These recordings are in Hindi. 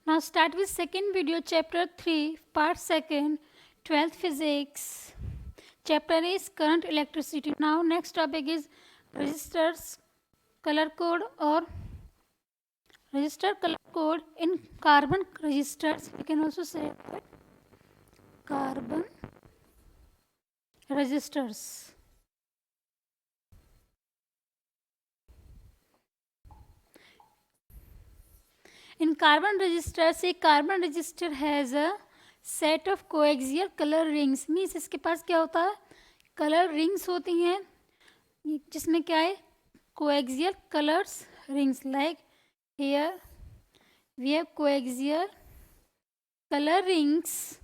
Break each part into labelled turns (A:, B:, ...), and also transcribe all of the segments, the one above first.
A: Now start with second video, chapter 3, part 2nd, 12th physics. Chapter is current electricity. Now next topic is resistors, color code or resistor color code in carbon resistors. You can also say that carbon resistors. In carbon resistors, a carbon resistor has a set of coaxial color rings. Means इसके पास क्या होता है, कलर रिंग्स होती हैं जिसमें क्या है, coaxial colors rings. Like here we have coaxial color rings.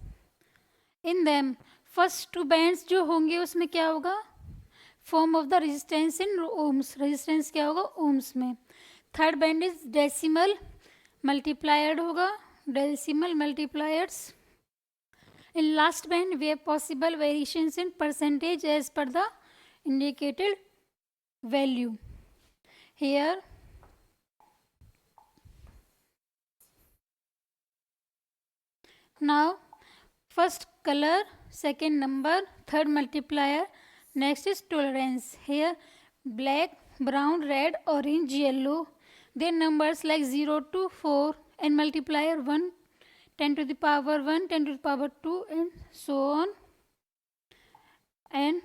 A: In them first two bands जो होंगे उसमें क्या होगा, form of the resistance in ohms. Resistance क्या होगा, ओम्स में. Third band is decimal multiplier होगा, decimal multipliers. In last band we possible variations in percentage as per the indicated value. Here now first color, second number, third multiplier, next is tolerance. Here black, brown, red, orange, yellow, their numbers like 0 to 4 and multiplier 1, 10 to the power 1, 10 to the power 2 and so on. And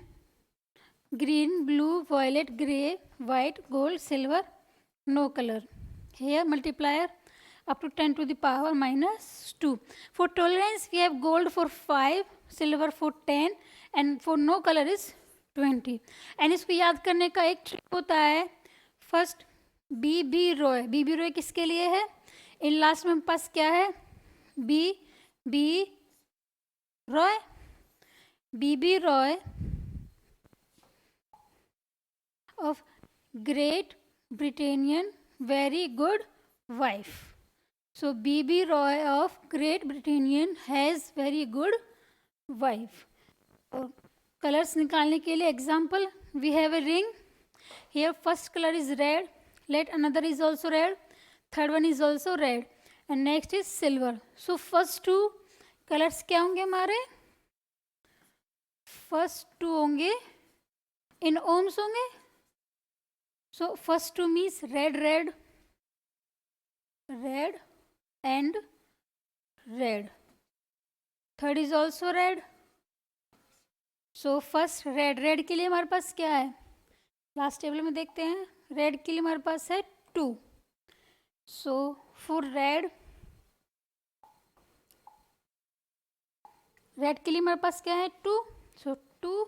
A: green, blue, violet, grey, white, gold, silver, no color. Here multiplier up to 10 to the power minus 2. For tolerance we have gold for 5, silver for 10 and for no color is 20. And इसको याद करने का एक ट्रिक होता है. फर्स्ट बी रॉय किसके लिए है, इन लास्ट में हमारे पास क्या है, B Roy of great Britannian very good wife. So B.B. Roy of Great Britannian has very good wife. Colors निकालने के लिए example, we have a ring. Here first color is red. Let another is also red. Third one is also red. And next is silver. So first two colors क्या होंगे हमारे? First two होंगे in ohms होंगे. So first two means red and red. Third is also red. So first red के लिए हमारे पास क्या है, लास्ट टेबल में देखते हैं. रेड के लिए हमारे पास है 2. सो फॉर रेड के लिए हमारे पास क्या है 2. सो 2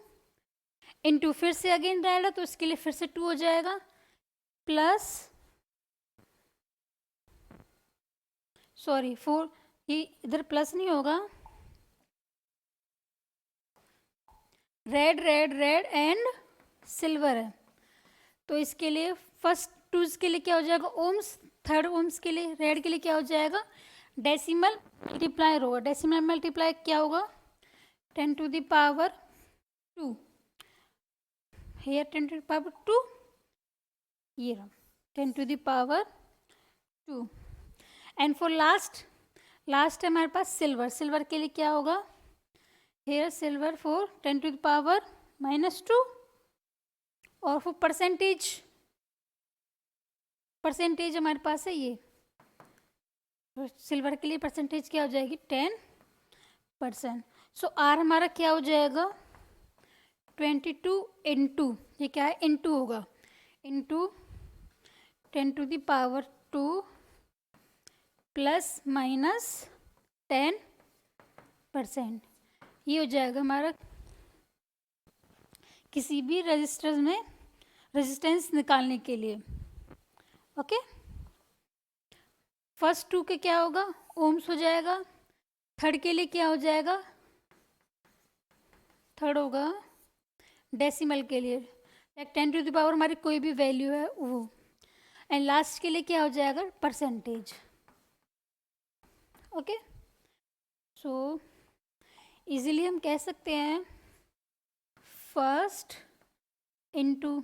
A: इंटू फिर से अगेन रेड है तो इसके लिए फिर से 2 हो जाएगा, प्लस सॉरी फोर, ये इधर प्लस नहीं होगा, रेड एंड सिल्वर है तो इसके लिए फर्स्ट टूज के लिए क्या हो जाएगा ओम्स, थर्ड ओम्स के लिए रेड के लिए क्या हो जाएगा डेसिमल मल्टीप्लायर होगा. डेसिमल मल्टीप्लायर क्या होगा 10 to the power 2. here 10 to the power 2, ये रहा 10 to the power 2. And for last है हमारे पास सिल्वर के लिए क्या होगा, here silver for 10 to the power minus 2. और फॉर परसेंटेज हमारे पास है ये, सिल्वर के लिए परसेंटेज क्या हो जाएगी 10%. सो आर हमारा क्या हो जाएगा 22 इंटू, ये क्या है इंटू होगा, into 10 to the power 2 plus minus 10%. ये हो जाएगा हमारा किसी भी रजिस्टर में रेजिस्टेंस निकालने के लिए. ओके, फर्स्ट 2 के क्या होगा ओम्स हो जाएगा, थर्ड के लिए क्या हो जाएगा, थर्ड होगा डेसिमल के लिए लाइक 10 to the power हमारी कोई भी वैल्यू है वो, एंड लास्ट के लिए क्या हो जाएगा परसेंटेज. ओके, सो इजीली हम कह सकते हैं फर्स्ट इंटू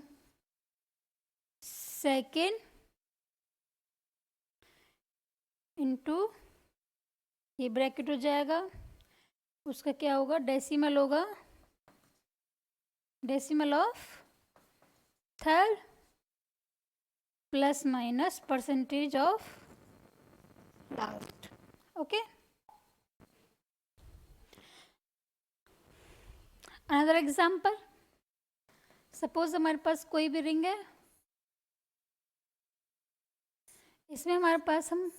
A: सेकेंड इंटू ये ब्रैकेट हो जाएगा, उसका क्या होगा, डेसिमल होगा, decimal of third plus minus percentage of last. Okay, another example, suppose हमारे पास कोई भी रिंग है, इसमें हमारे पास हम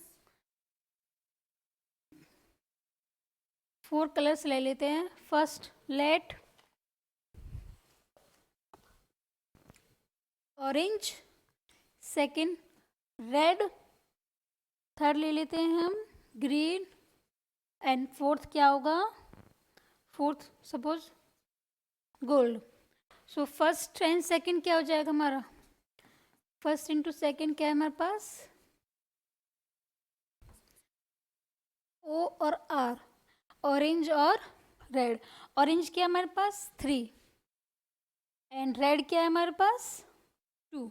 A: 4 कलर्स ले लेते हैं. First let orange, second red, third ले लेते हैं हम ग्रीन, एंड फोर्थ क्या होगा, fourth suppose gold. So first and second क्या हो जाएगा हमारा, फर्स्ट इंटू सेकंड क्या है हमारे पास, ओ और आर, ऑरेंज और रेड. ऑरेंज क्या है हमारे पास 3 एंड रेड क्या है हमारे पास 2.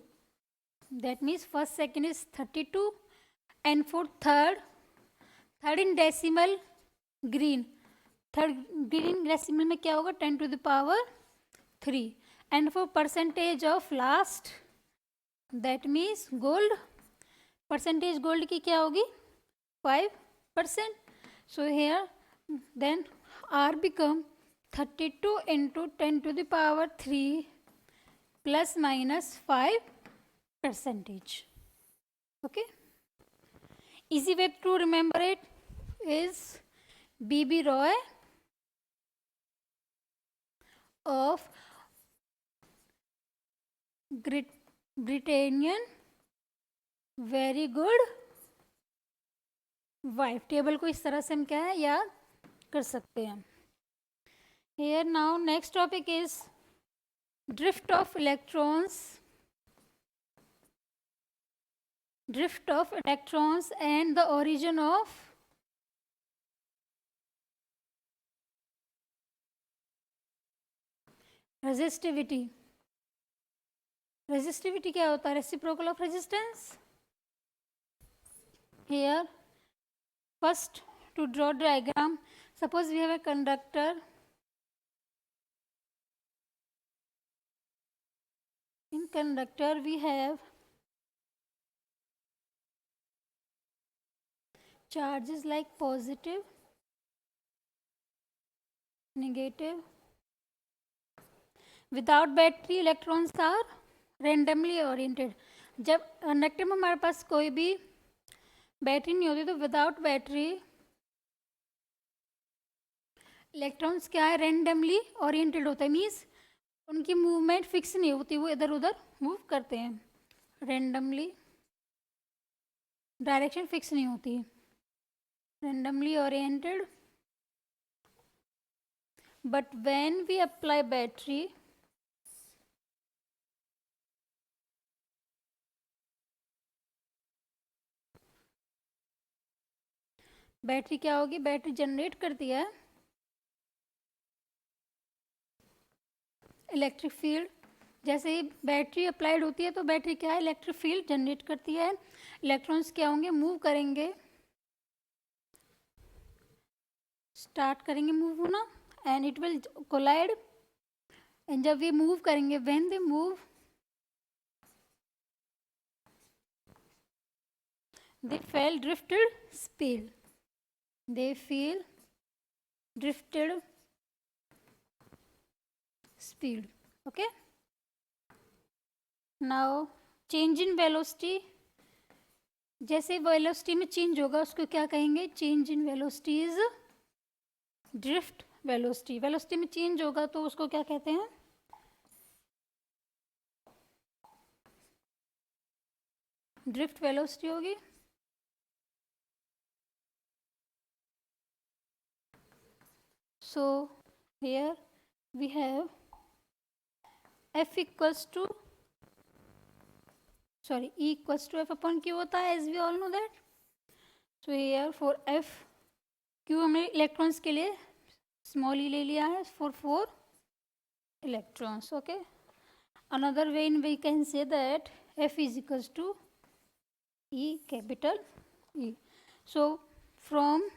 A: That means first second is 32 and four third in decimal green, third green decimal में क्या होगा 10 to the power 3. And for percentage of last that means gold, percentage gold की क्या होगी 5%. So here then R become 32 into 10 to the power 3 plus minus 5%. Okay. Easy way to remember it is B.B. Roy of Britannian very good wife. Table को इस तरह से हम क्या है याद कर सकते हैं. Here now next topic is drift of electrons and the origin of resistivity. Resistivity क्या होता है, reciprocal of resistance. Here first to draw diagram, suppose we have a conductor, in conductor we have charges like positive, negative. Without battery electrons are randomly oriented. जब कंडक्टर में हमारे पास कोई भी बैटरी नहीं होती तो विदाउट बैटरी इलेक्ट्रॉन्स क्या है रेंडमली ओरिएंटेड होता है, मीन्स उनकी मूवमेंट फिक्स नहीं होती, वो इधर उधर मूव करते हैं रेंडमली, डायरेक्शन फिक्स नहीं होती, randomly oriented. But when we apply battery, battery क्या होगी, बैटरी जनरेट करती है इलेक्ट्रिक फील्ड. जैसे ही बैटरी अप्लाइड होती है तो बैटरी क्या है इलेक्ट्रिक फील्ड जनरेट करती है, इलेक्ट्रॉन्स क्या होंगे मूव करेंगे, स्टार्ट करेंगे मूव होना, and it will collide. And जब ये मूव करेंगे, when they move they feel drifted speed, they feel drifted speed. Okay, now change in velocity, जैसे वेलोसिटी में चेंज होगा उसको क्या कहेंगे, change in velocity is drift velocity. Velocity में चेंज होगा तो उसको क्या कहते हैं, ड्रिफ्ट वेलोसिटी होगी. So here we have F equals to E equals to F upon Q होता है, as we all know that. So here for F, Q हमने इलेक्ट्रॉन्स के लिए स्मॉल ई ले लिया है for 4 electrons. Okay, another way in we can say that F is equals to E capital E. So from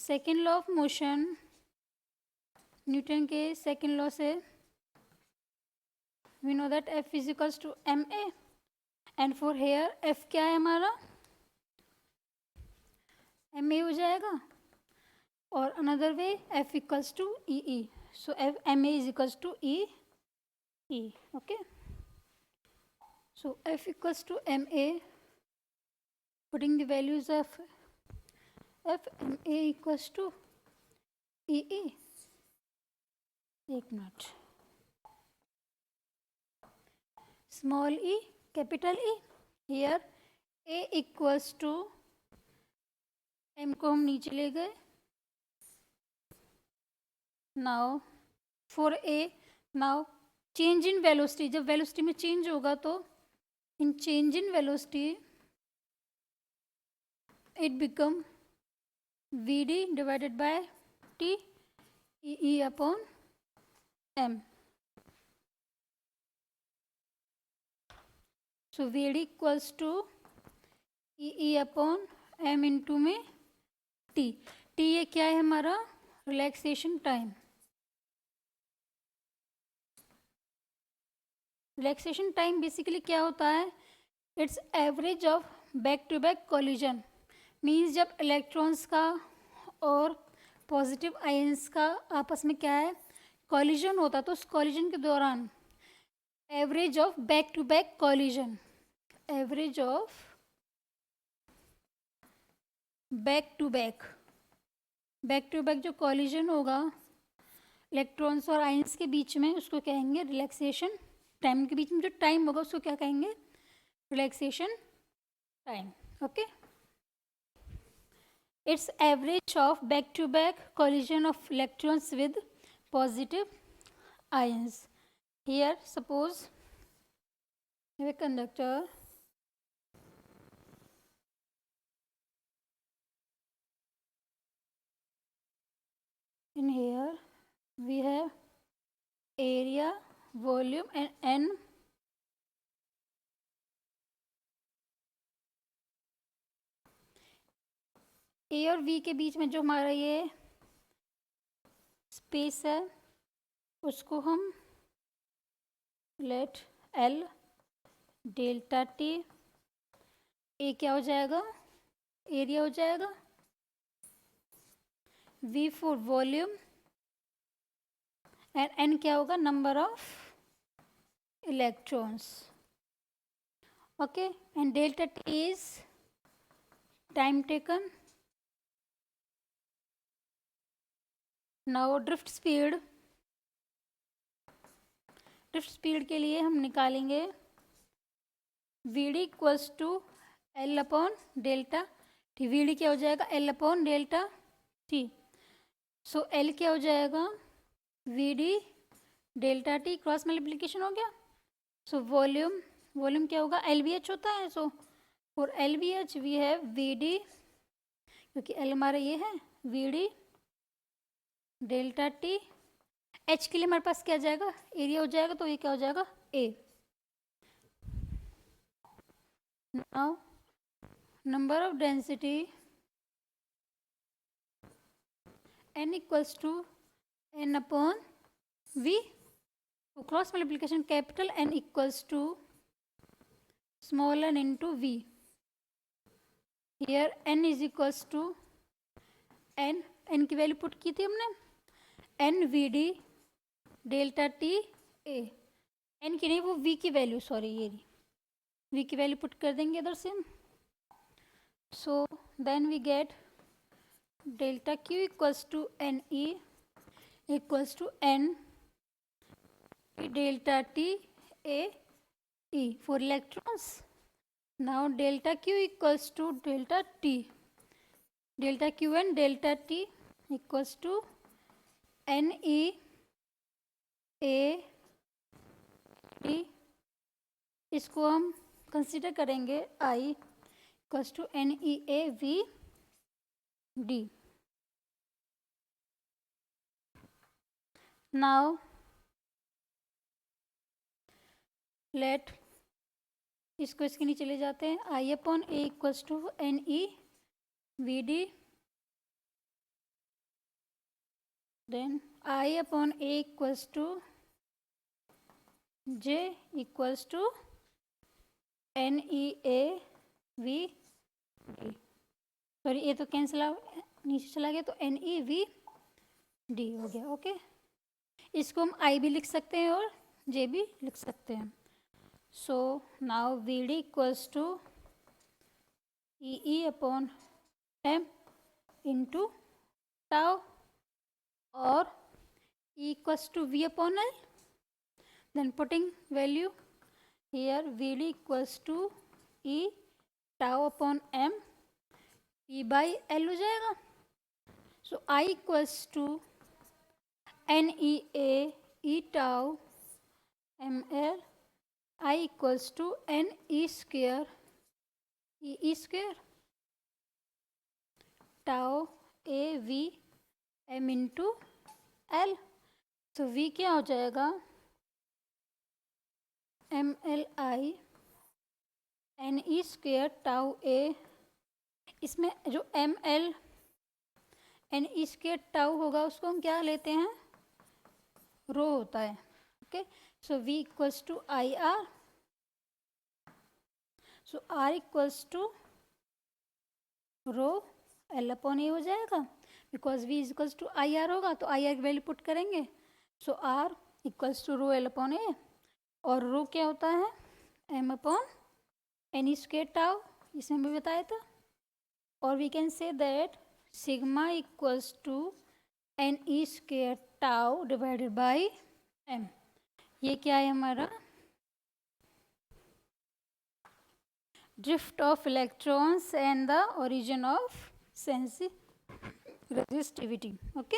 A: second law of motion, Newton के सेकेंड लॉ से we know that F is equals to M A, and for here F क्या है हमारा, एम ए हो जाएगा, और another way F equals to E E, so M A is equals to E E, okay. So F equals to ma, putting the values of F, ma equals to ee. एक minute, small e, capital E, here a equals to m को हम नीचे ले गए. Now for a, now change in velocity, जब velocity में change होगा तो in change in velocity it become vd divided by t e upon m. So vd equals to e upon m into में t. t ये क्या है हमारा, relaxation time. Relaxation time basically क्या होता है, it's average of back to back collision. Means जब इलेक्ट्रॉन्स का और पॉजिटिव आयंस का आपस में क्या है, कोलिजन होता है, तो उस कोलिजन के दौरान average of back to back collision, average of back to back, back to back जो कोलिजन होगा इलेक्ट्रॉन्स और आयंस के बीच में, उसको कहेंगे रिलैक्सेशन टाइम. के बीच में जो टाइम होगा उसको क्या कहेंगे, relaxation time. Okay, it's average of back to back collision of electrons with positive ions. Here suppose a conductor in here we have area, volume and n. ए और वी के बीच में जो हमारा ये स्पेस है उसको हम let L delta T, A क्या हो जाएगा, एरिया हो जाएगा, V for volume, and N क्या होगा, number of electrons. Okay, and delta T is time taken. Now drift speed, drift speed के लिए हम निकालेंगे V D equals to L upon delta T. V D क्या हो जाएगा, L upon delta T. So L क्या हो जाएगा, V D delta T, cross multiplication हो गया. सो वॉल्यूम, वॉल्यूम क्या होगा, एल वी एच होता है. So for L V H we have V D, क्योंकि एल हमारा ये है, V D delta T. H के लिए हमारे पास क्या जाएगा, एरिया हो जाएगा, तो ये क्या हो जाएगा, A. Now number of density n equals to n upon v. Cross multiplication capital N equals to small n into v. Here n is equals to n की वैल्यू पुट की थी हमने, N V D delta T A. N की नहीं, वो v की वैल्यू, सॉरी ये v की वैल्यू पुट कर देंगे इधर से. So then we get delta Q equals to N E equals to N delta T A E for electrons. Now delta Q equals to delta T, delta Q and delta T equals to N E A T. इसको हम कंसिडर करेंगे I equals to N E A V D. Now let इसको इसके नीचे ले जाते हैं, I upon A equals to N E V D then I upon A equals to J equals to NEA V D, sorry A तो कैंसिल नीचे चला गया, तो NEV D हो गया। ओके, इसको हम I भी लिख सकते हैं और J भी लिख सकते हैं। So now VD equals to EE upon M into tau और E equals to V upon L, then putting value here VD equals to E tau upon M P by L हो जाएगा। So I equals to NEA E tau ML, I equals to NE square EE square tau AV M into L। तो V क्या हो जाएगा, MLI NE square tau A, इसमें जो ML NE स्क्वेयर टाउ होगा उसको हम क्या लेते हैं, रो होता है। Okay, so V equals to IR, so R equals to rho L upon A हो जाएगा, because V equals to IR होगा तो IR की वैल्यू पुट करेंगे। So R equals to rho L upon A, और रो क्या होता है M upon NE square tau, इसमें भी बताया था। और we can say that sigma equals to NE square tau divided by M। ये क्या है हमारा, drift of electrons and the origin of sensitivity. Okay.